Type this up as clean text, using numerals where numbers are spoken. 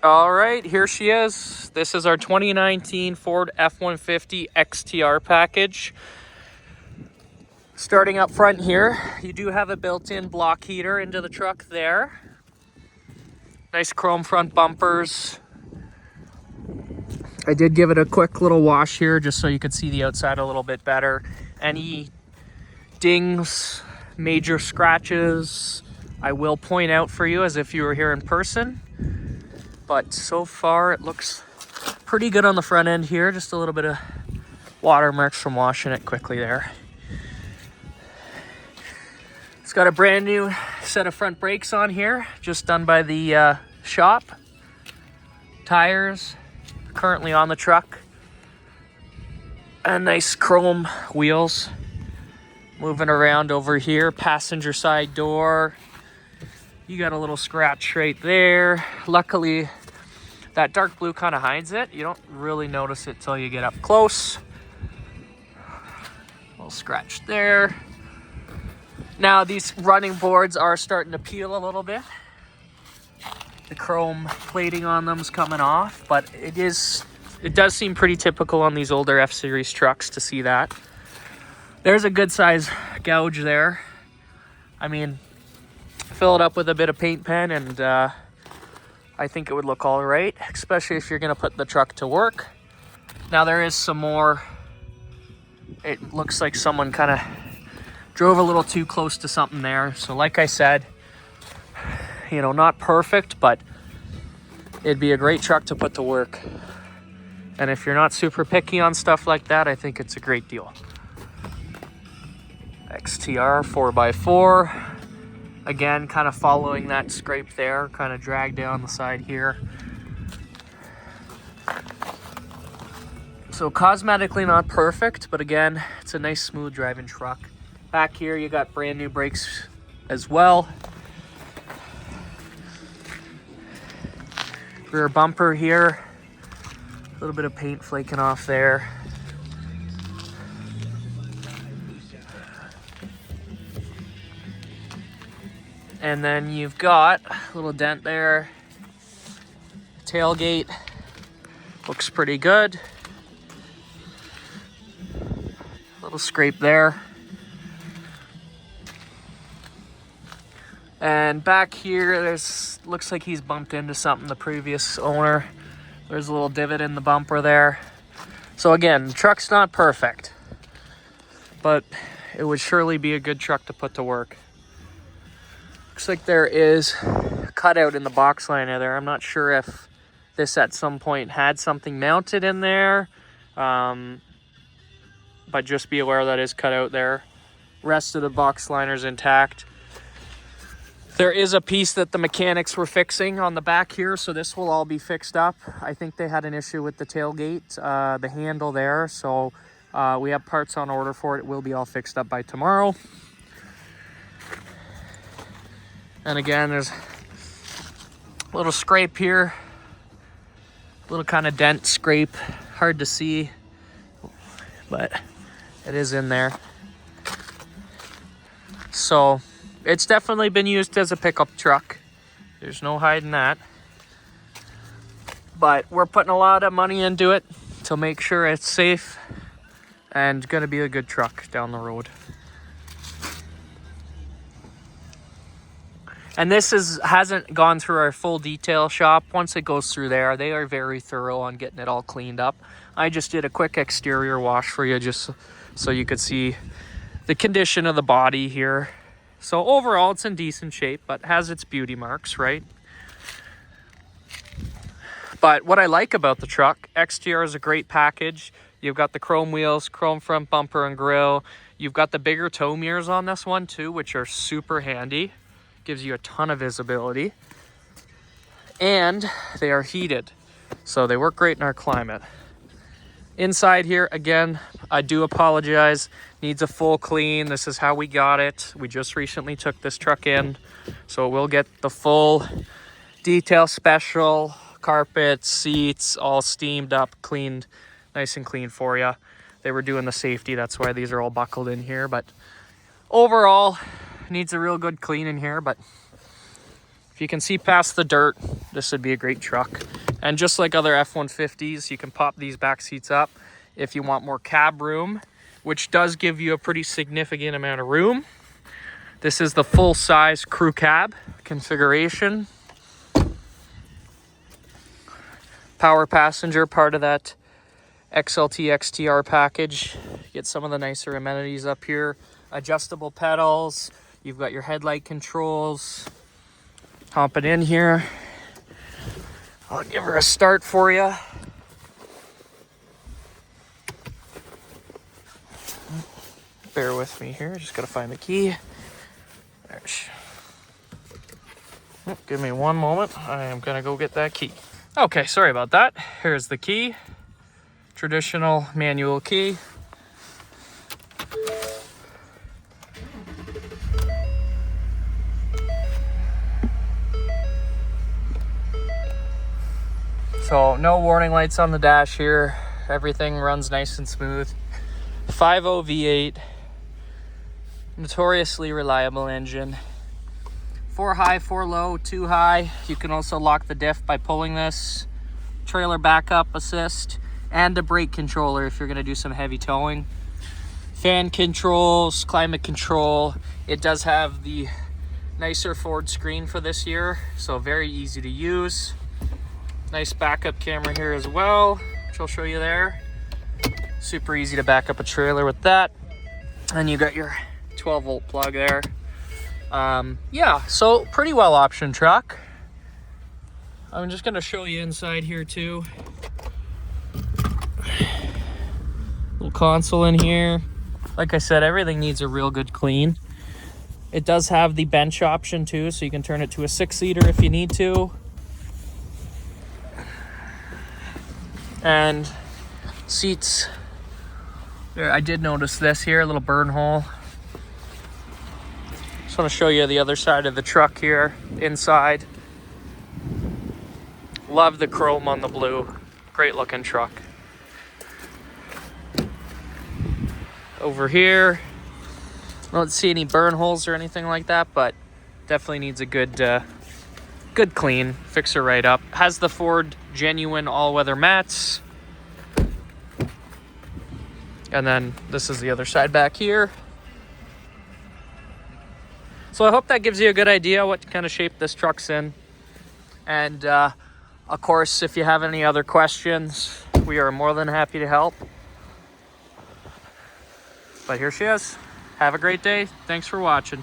All right, here she is. This is our 2019 Ford F-150 Xtr package. Starting up front here, you do have a built-in block heater into the truck there. Nice chrome front bumpers. I did give it a quick little wash here just so you could see the outside a little bit better. Any dings, major scratches, I will point out for you as if you were here in person. But so far it looks pretty good on the front end here. Just a little bit of watermarks from washing it quickly there. It's got a brand new set of front brakes on here, just done by the shop. Tires currently on the truck. And nice chrome wheels. Moving around over here, passenger side door. You got a little scratch right there. Luckily, that dark blue kind of hides it. You don't really notice it till you get up close. A little scratch there. Now these running boards are starting to peel a little bit. The chrome plating on them is coming off, but it does seem pretty typical on these older F-Series trucks to see that. There's a good size gouge there. I mean, fill it up with a bit of paint pen and I think it would look all right, especially if you're gonna put the truck to work. Now there is some more. It looks like someone kind of drove a little too close to something there. So like I said, you know, not perfect, but it'd be a great truck to put to work. And if you're not super picky on stuff like that, I think it's a great deal. XTR 4x4. Again, kind of following that scrape there, kind of drag down the side here. So cosmetically not perfect, but again, it's a nice smooth driving truck. Back here, you got brand new brakes as well. Rear bumper here. A little bit of paint flaking off there. And then you've got a little dent there. Tailgate looks pretty good. A little scrape there. And back here, looks like he's bumped into something, the previous owner. There's a little divot in the bumper there. So again, the truck's not perfect, but it would surely be a good truck to put to work. Looks like there is a cutout in the box liner there. I'm not sure if this at some point had something mounted in there, but just be aware that is cut out there. Rest of the box liner's intact. There is a piece that the mechanics were fixing on the back here, so this will all be fixed up. I think they had an issue with the tailgate, the handle there, so we have parts on order for it. It will be all fixed up by tomorrow. And again, there's a little scrape here, a little kind of dent scrape, hard to see, but it is in there. So it's definitely been used as a pickup truck. There's no hiding that. But we're putting a lot of money into it to make sure it's safe and gonna be a good truck down the road. And this hasn't gone through our full detail shop. Once it goes through there, they are very thorough on getting it all cleaned up. I just did a quick exterior wash for you just so you could see the condition of the body here. So overall, it's in decent shape, but has its beauty marks, right? But what I like about the truck, XTR is a great package. You've got the chrome wheels, chrome front bumper and grille. You've got the bigger tow mirrors on this one too, which are super handy. Gives you a ton of visibility. And they are heated, so they work great in our climate. Inside here, again, I do apologize, needs a full clean. This is how we got it. We just recently took this truck in, so we'll get the full detail special, carpets, seats, all steamed up, cleaned, nice and clean for you. They were doing the safety, that's why these are all buckled in here, but overall, needs a real good clean in here. But If you can see past the dirt, this would be a great truck. And just like other F-150s, you can pop these back seats up if you want more cab room, which does give you a pretty significant amount of room. This is the full-size crew cab configuration. Power passenger, part of that XLT Xtr package. Get some of the nicer amenities up here. Adjustable pedals. You've got your headlight controls. Hop it in here. I'll give her a start for you. Bear with me here. Just gotta find the key. There give me one moment. I am gonna go get that key. Okay, sorry about that. Here's the key. Traditional manual key. So no warning lights on the dash here. Everything runs nice and smooth. 5.0 V8. Notoriously reliable engine. 4 high, 4 low, 2 high. You can also lock the diff by pulling this. Trailer backup assist. And a brake controller if you're going to do some heavy towing. Fan controls, climate control. It does have the nicer forward screen for this year, so very easy to use. Nice backup camera here as well, which I'll show you there. Super easy to back up a trailer with that. And you got your 12 volt plug there. Yeah, so pretty well optioned truck. I'm just going to show you inside here too. Little console in here. Like I said, everything needs a real good clean. It does have the bench option too, so you can turn it to a 6-seater if you need to. And seats. There, I did notice this here, a little burn hole. Just want to show you the other side of the truck here, inside. Love the chrome on the blue. Great looking truck. Over here, I don't see any burn holes or anything like that, but definitely needs a good good clean. Fix her right up. Has the Ford genuine all-weather mats. And then this is the other side back here. So I hope that gives you a good idea what kind of shape this truck's in. And of course, if you have any other questions, we are more than happy to help. But here she is. Have a great day. Thanks for watching.